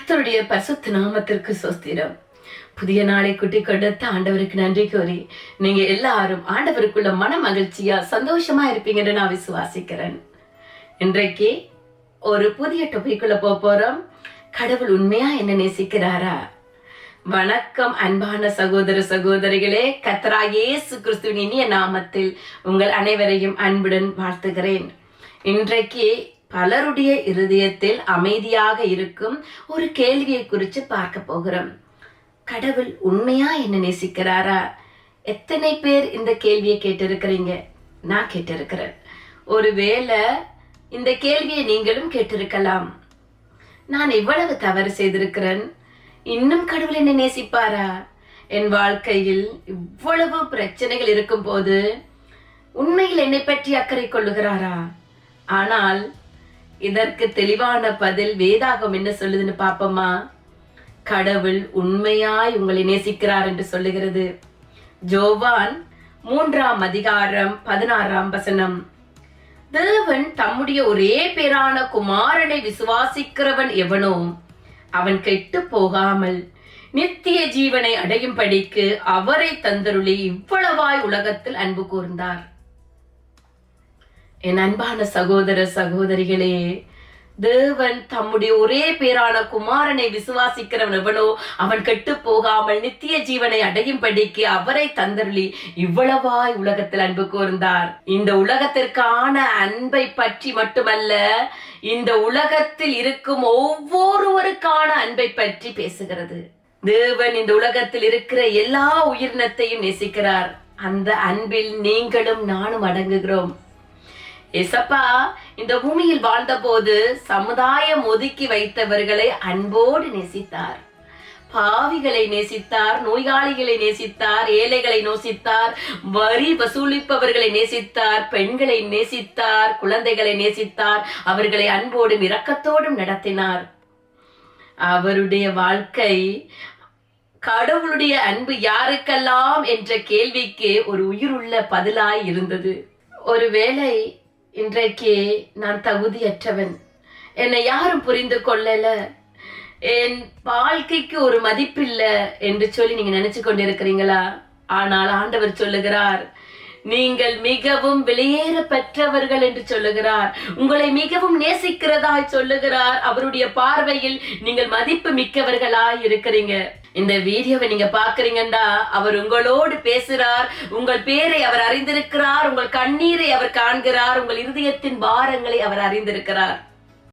கர்த்தருடைய பரிசுத்த நாமத்திற்கு ஸ்தோத்திரம். புதிய நாளை குட்டி கொடுத்த ஆண்டவருக்கு நன்றி கூறி நீங்க எல்லாரும் ஆண்டவருக்குள்ள மன மகிழ்ச்சியா சந்தோஷமா இருப்பீங்கன்னு நான் விசுவாசிக்கிறேன். இன்றைக்கு ஒரு புதிய டொபிக்குள்ள போறோம். கடவுள் உண்மையா என்ன நேசிக்கிறாரா? வணக்கம் அன்பான சகோதர சகோதரிகளே, கர்த்தராகிய இயேசு கிறிஸ்துவின் இனிய நாமத்தில் உங்கள் அனைவரையும் அன்புடன் வாழ்த்துகிறேன். இன்றைக்கு பலருடைய இருதயத்தில் அமைதியாக இருக்கும் ஒரு கேள்வியை குறித்து பார்க்க போகிறோம். கடவுள் உண்மையா என்ன நேசிக்கிறாரா? எத்தனை பேர் இந்த கேள்வியை கேட்டிருக்கிறீங்க? நான் கேட்டிருக்கிறேன். ஒருவேளை இந்த கேள்வியை நீங்களும் கேட்டிருக்கலாம். நான் இவ்வளவு தவறு செய்திருக்கிறேன், இன்னும் கடவுள் என்னை நேசிப்பாரா? என் வாழ்க்கையில் இவ்வளவு பிரச்சனைகள் இருக்கும் போது உண்மையில் என்னை பற்றி அக்கறை கொள்ளுகிறாரா? ஆனால் இதற்கு தெளிவான பதில் வேதாகம் என்ன சொல்லுதுன்னு பாப்போமா? கடவுள் உண்மையாய் உங்களை நேசிக்கிறார் என்று சொல்லுகிறது. யோவான் 3:16 தேவன் தம்முடைய ஒரே பேரான குமாரனை விசுவாசிக்கிறவன் எவனோ அவன் கெட்டு போகாமல் நித்திய ஜீவனை அடையும்படிக்கு அவரை தந்தருளி இவ்வளவாய் உலகத்தில் அன்பு கூர்ந்தார். என் அன்பான சகோதர சகோதரிகளே, தேவன் தம்முடைய ஒரே பேரான குமாரனை விசுவாசிக்கிறவன் எவனோ அவன் கெட்டு போகாமல் நித்திய ஜீவனை அடையும்படிக்கு அவரை தந்தருளி இவ்வளவாய் உலகத்தில் அன்பு கூர்ந்தார். இந்த உலகத்திற்கான அன்பை பற்றி மட்டுமல்ல, இந்த உலகத்தில் இருக்கும் ஒவ்வொருவருக்கான அன்பை பற்றி பேசுகிறது. தேவன் இந்த உலகத்தில் இருக்கிற எல்லா உயிரினத்தையும் நேசிக்கிறார். அந்த அன்பில் நீங்களும் நானும் அடங்குகிறோம். ஏசப்பா இந்த பூமியில் வாழ்ந்த போது சமுதாயம் ஒதுக்கி வைத்தவர்களை அன்போடு நேசித்தார். பாவிகளை நேசித்தார், நோயாளிகளை நேசித்தார், ஏழைகளை நேசித்தார், வரி வசூலிப்பவர்களை நேசித்தார், பெண்களை நேசித்தார், குழந்தைகளை நேசித்தார், அவர்களை அன்போடும் இரக்கத்தோடும் நடத்தினார். அவருடைய வாழ்க்கை கடவுளுடைய அன்பு யாருக்கெல்லாம் என்ற கேள்விக்கு ஒரு உயிருள்ள பதிலாய் இருந்தது. ஒருவேளை இன்றைக்கு நான் தகுதியற்றவன், என்னை யாரும் புரிந்து கொள்ளல, என் வாழ்க்கைக்கு ஒரு மதிப்பில்லை என்று சொல்லி நீங்க நினைச்சு கொண்டிருக்கிறீங்களா? ஆனால் ஆண்டவர் சொல்லுகிறார், நீங்கள் மிகவும் வெளியேற பெற்றவர்கள் என்று சொல்லுகிறார். உங்களை மிகவும் நேசிக்கிறதாய் சொல்லுகிறார். அவருடைய பார்வையில் நீங்கள் மதிப்பு மிக்கவர்களாய் இருக்கிறீங்க. இந்த வீடியோவை நீங்க பாக்குறீங்கன்னா அவர் உங்களோடு பேசுறார். உங்கள் பேரை அவர் அறிந்திருக்கிறார், உங்கள் கண்ணீரை அவர் காண்கிறார், உங்கள் இருதயத்தின் பாரங்களை அவர் அறிந்திருக்கிறார்.